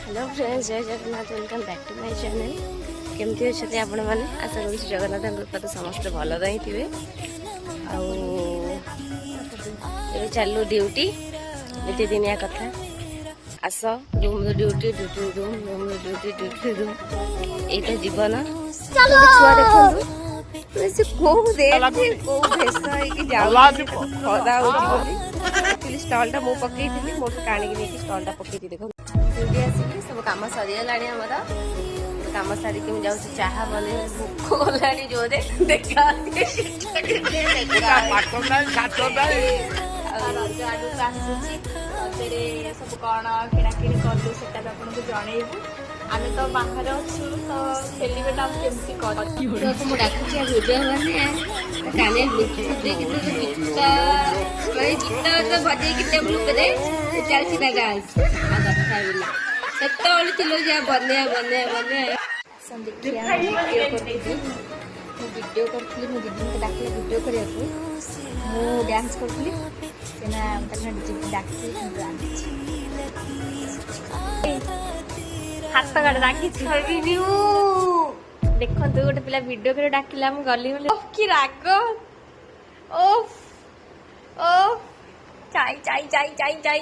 Hello friends, जय Jagannath. Welcome back to my channel. केमती अच्छे आपण मैंने आशा करूँ जगन्नाथ कृपा समस्त भल रही थे। चलू ड्यूटी नीति दिनिया कथा। आस room duty duty room room duty duty room यही जीवन। छुआ देखो कौ भेष खरा स्टल टा मुझे पकई मोट टाणी स्टल टा पकई देख ड्यूटी आसिक सब कम सरीगला आमर कम सारिक मुझे चाह बन भोक गला जोरे देखा रज आगक आसूसी सब कौन किणाकिणी कलु से आपको जनइबू। आम तो बाहर अच्छु तो सेलिब्रेट आम केमती कर मुझे डाकुची भिडियो मैंने काले ब्लूटूथ गीत तो बजे टेबुल चलती ना डांस कथा सेतु थी बने बने बने देखिए वीडियो करी मो दीदी को डाक वीडियो करने को डांस करी हाथ गाड़ राखी देखो गोटे पिला वीडियो कर डाकिला गली कि राग ओ ओ चाई चाई चाई चाई चाई